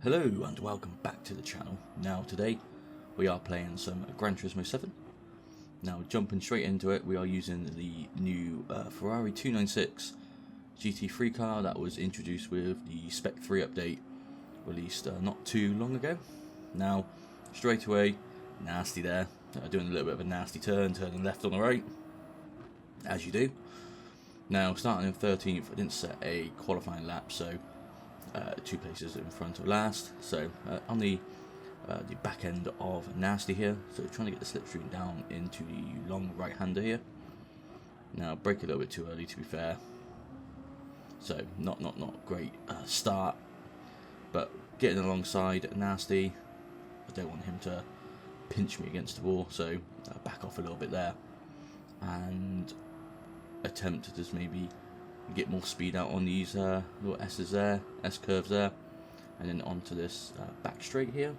Hello and welcome back to the channel. Now today we are playing some Gran Turismo 7. Now jumping straight into it, we are using the new Ferrari 296 GT3 car that was introduced with the Spec 3 update released not too long ago. Now straight away, nasty there, doing a little bit of a nasty turn, turning left on the right, as you do. Now starting in 13th, I didn't set a qualifying lap, so 2 places in front of last, so on the back end of nasty here, so trying to get the slipstream down into the long right hander here. Now brake a little bit too early, to be fair, so not great start, but getting alongside nasty. I don't want him to pinch me against the wall, so back off a little bit there and attempt to just maybe get more speed out on these little S's there, S curves there, and then onto this back straight here.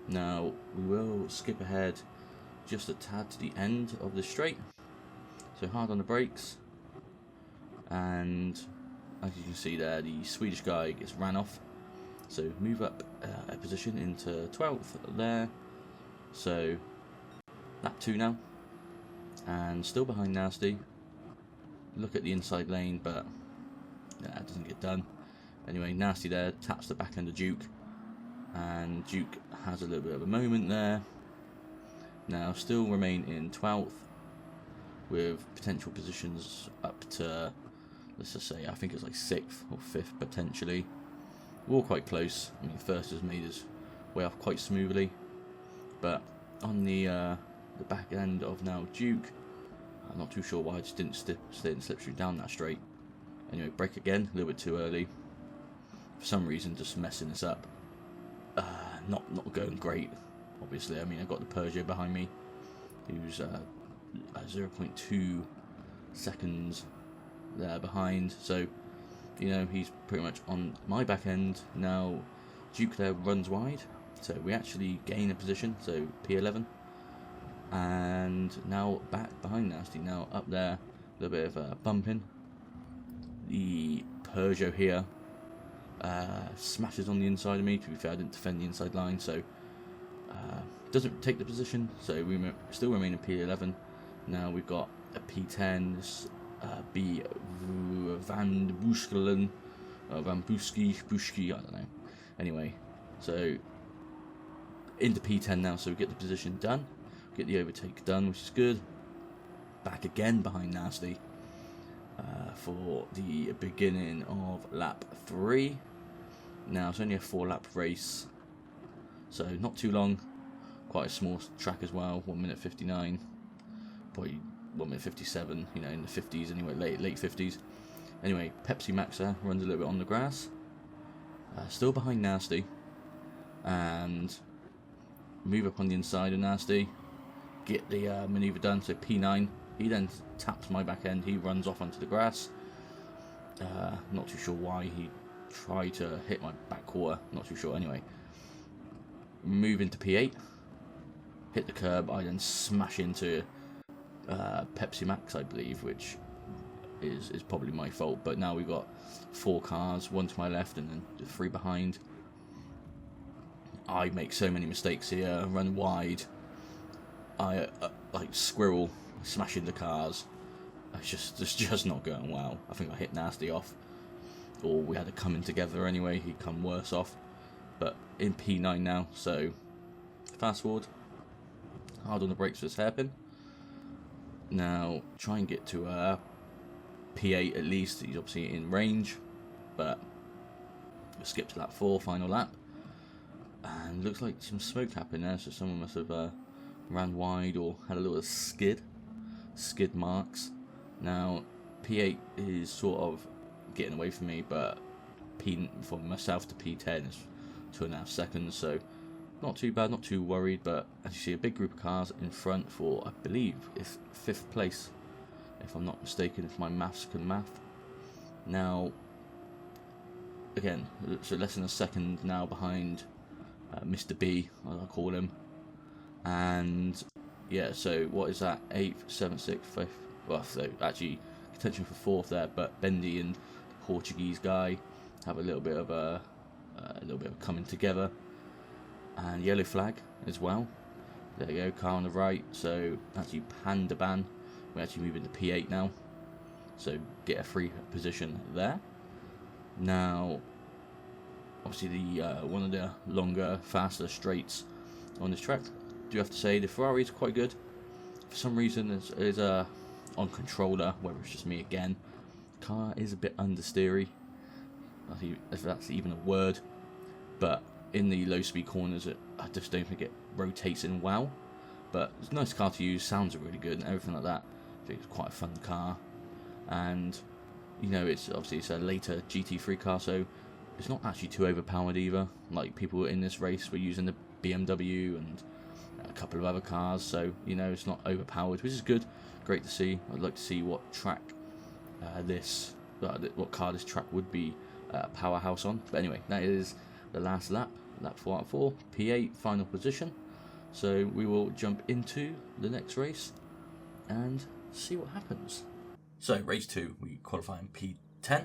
Now we will skip ahead just a tad to the end of the straight, so hard on the brakes, and as you can see there, the Swedish guy gets ran off, so move up a position into 12th there, so lap 2 now, and still behind nasty. Look at the inside lane, but it doesn't get done. Anyway, nasty there, taps the back end of Duke, and Duke has a little bit of a moment there. Now still remain in 12th with potential positions up to, let's just say, I think it's like 6th or 5th potentially. We're all quite close. I mean, first has made his way off quite smoothly, but on the back end of now Duke, I'm not too sure why I just didn't stay in slipstream down that straight. Anyway, brake again, a little bit too early. For some reason, just messing this up. Not going great, obviously. I mean, I've got the Peugeot behind me, who's 0.2 seconds there behind. So, you know, he's pretty much on my back end. Now, Duke there runs wide, so we actually gain a position, so P11. And now back behind nasty, now up there, a little bit of bumping. The Peugeot here smashes on the inside of me. To be fair, I didn't defend the inside line, so doesn't take the position, so we still remain in P11. Now we've got a P10, this B Van Buskelen, Van Buski, I don't know. Anyway, so into P10 now, so we get the position done. Get the overtake done, which is good. Back again behind nasty for the beginning of lap 3. Now it's only a 4-lap race, so not too long. Quite a small track as well. 1 minute 59, probably 1 minute 57. You know, in the 50s anyway, late 50s. Anyway, Pepsi Maxa runs a little bit on the grass. Still behind nasty, and move up on the inside of nasty. Get the manoeuvre done, so P9, he then taps my back end, he runs off onto the grass. Not too sure why he tried to hit my back quarter, not too sure. Anyway, move into P8, hit the curb, I then smash into Pepsi Max, I believe, which is probably my fault, but now we've got 4 cars, 1 to my left and then 3 behind. I make so many mistakes here, run wide. I like squirrel, smash into cars. It's just not going well. I think I hit nasty off, or we had to come in together anyway. He'd come worse off, but in P9 now. So fast forward, hard on the brakes for this hairpin. Now try and get to P8 at least. He's obviously in range, but we'll skip to lap 4, final lap, and looks like some smoke happened there. So someone must have ran wide or had a little skid marks. Now P8 is sort of getting away from me, but from myself to P10 is 2.5 seconds, so not too bad, not too worried. But as you see, a big group of cars in front for, I believe, is 5th place, if I'm not mistaken, if my maths can math. Now again, so less than a second now behind Mr. B, as I call him. And yeah, so what is that? 8th, 7th, 6th, 5th. Well, so actually contention for 4th there, but Bendy and the Portuguese guy have a little bit of a a little bit of coming together. And yellow flag as well. There you go, car on the right. So actually Panda ban. We actually move into P8 now. So get a free position there. Now, obviously the one of the longer, faster straights on this track. Do have to say the Ferrari is quite good. For some reason, it's on controller, whether it's just me again. Car is a bit understeery, if that's even a word. But in the low speed corners, I just don't think it rotates in well. But it's a nice car to use, sounds really good and everything like that. I think it's quite a fun car. And you know, it's a later GT3 car, so it's not actually too overpowered either. Like people in this race were using the BMW and a couple of other cars, so you know, it's not overpowered, which is good. Great to see. I'd like to see what track what car this track would be a powerhouse on. But anyway, that is the last lap 4 out of 4, P8, final position. So we will jump into the next race and see what happens. So race 2, we qualify in P10.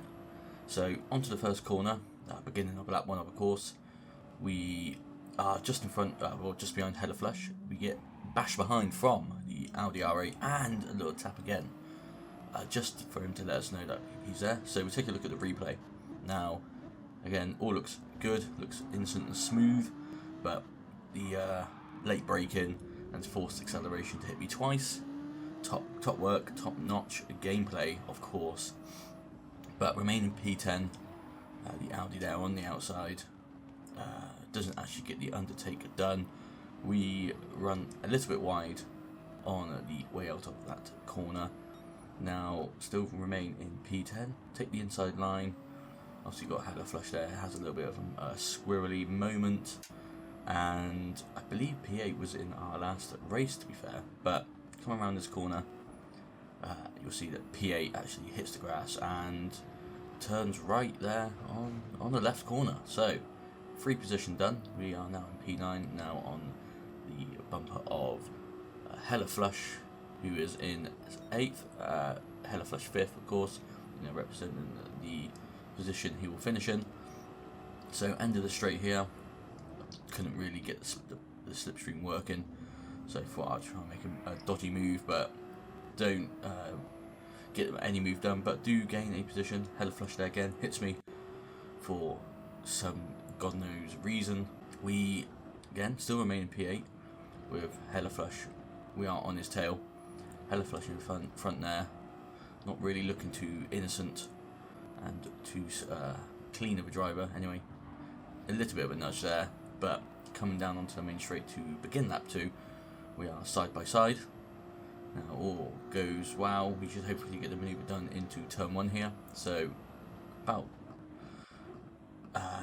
So onto the first corner, beginning of lap 1 of course. We are just in front, well, just behind Header Flush. We get bashed behind from the Audi R8 and a little tap again, just for him to let us know that he's there. So we take a look at the replay. Now, again, all looks good, looks innocent and smooth, but the late braking and forced acceleration to hit me twice. Top work, top notch gameplay, of course. But remaining P10, the Audi there on the outside doesn't actually get the undertaker done. We run a little bit wide on the way out of that corner. Now still remain in P10. Take the inside line. Obviously got Header Flush there. It has a little bit of a squirrely moment. And I believe P8 was in our last race, to be fair. But come around this corner, you'll see that P8 actually hits the grass and turns right there on the left corner. So free position done. We are now in P9, now on the bumper of Header Flush, who is in 8th, Header Flush 5th, of course, you know, representing the position he will finish in. So end of the straight here, couldn't really get the slipstream working, so I thought I'd try and make a dodgy move, but don't get any move done, but do gain a position. Header Flush there again, hits me for some God knows reason. We again still remain in P8 with Header Flush. We are on his tail. Header Flush in front there, not really looking too innocent and too clean of a driver. Anyway, a little bit of a nudge there, but coming down onto the main straight to begin lap 2, we are side by side. Now all goes well. We should hopefully get the manoeuvre done into turn 1 here. So about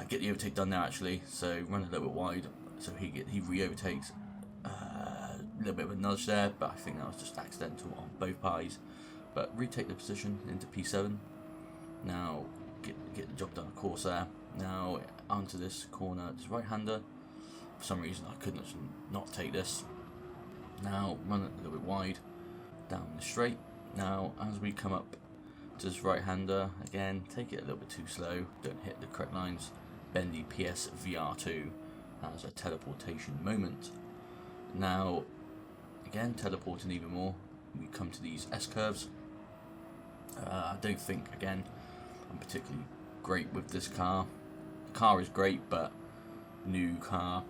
get the overtake done now actually. So run a little bit wide. So he re-overtakes. A little bit of a nudge there, but I think that was just accidental on both parties. But retake the position into P7. Now get the job done, of course. There. Now onto this corner, this right-hander. For some reason I couldn't not take this. Now run it a little bit wide down the straight. Now as we come up to this right-hander, again take it a little bit too slow. Don't hit the correct lines. Bendy PS VR2 as a teleportation moment. Now again teleporting even more. We come to these S curves. I don't think again I'm particularly great with this car. The car is great, but new car,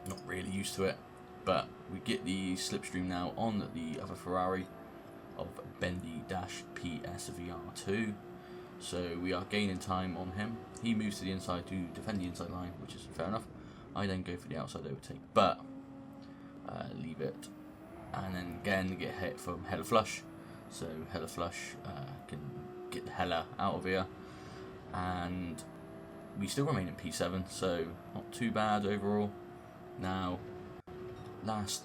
not really used to it. But we get the slipstream now on the other Ferrari of Bendy-PSVR2. So we are gaining time on him. He moves to the inside to defend the inside line, which is fair enough. I then go for the outside overtake, but leave it. And then again get hit from Header Flush. So Header Flush can get the hella out of here. And we still remain in P7, so not too bad overall. Now, last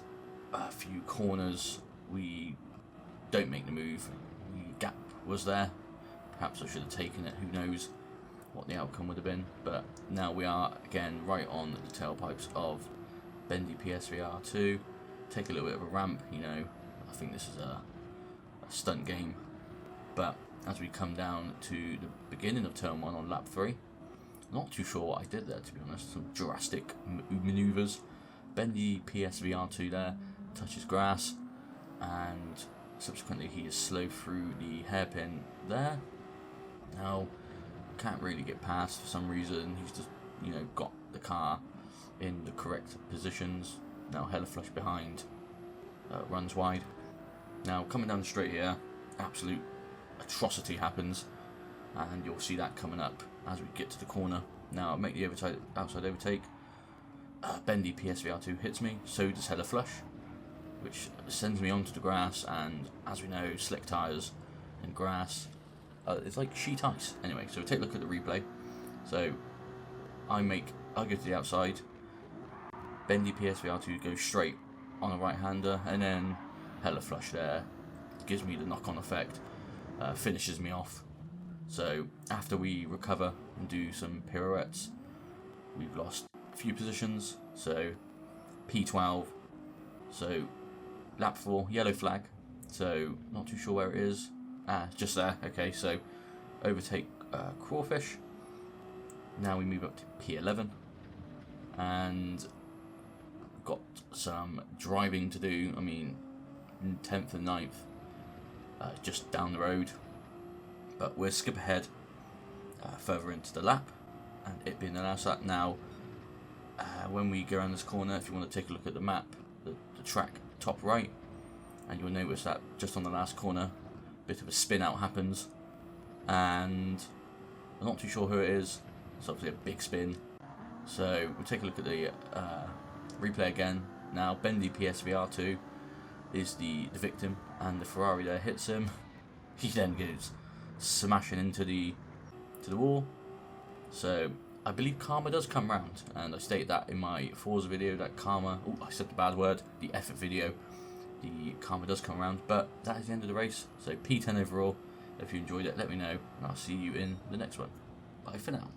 few corners, we don't make the move. The gap was there. Perhaps I should have taken it. Who knows what the outcome would have been. But now we are again right on the tailpipes of Bendy PSVR2. Take a little bit of a ramp. You know, I think this is a stunt game. But as we come down to the beginning of turn 1 on lap 3, Not too sure what I did there, to be honest. Some drastic manoeuvres. Bendy PSVR2 there, touches grass, and subsequently he is slow through the hairpin there. Now, can't really get past for some reason. He's just, got the car in the correct positions. Now, hella flush behind, runs wide. Now, coming down the straight here, absolute atrocity happens, and you'll see that coming up as we get to the corner. Now, make the outside overtake. Bendy PSVR2 hits me, so does hella flush, which sends me onto the grass, and as we know, slick tyres and grass, it's like sheet ice. Anyway, so take a look at the replay. So, I go to the outside, Bendy PSVR2 goes straight on a right-hander, and then hella flush there, gives me the knock-on effect, finishes me off. So after we recover and do some pirouettes, we've lost a few positions. So P12, so lap 4, yellow flag, so not too sure where it is. Just there. Okay, so overtake Crawfish. Now we move up to P11, and got some driving to do. I mean, 10th and 9th, just down the road, but we'll skip ahead further into the lap, and it being the last lap. Now, when we go around this corner, if you want to take a look at the map, the track top right, and you'll notice that just on the last corner, a bit of a spin out happens, and I'm not too sure who it is. It's obviously a big spin, so we'll take a look at the replay again. Now, Bendy PSVR2 is the victim, and the Ferrari there hits him. He then goes smashing into the wall. So I believe karma does come round, and I state that in my Forza video, that karma, I said the bad word, the effort video, the karma does come round. But that is the end of the race. So P10 overall. If you enjoyed it, let me know, and I'll see you in the next one. Bye for now.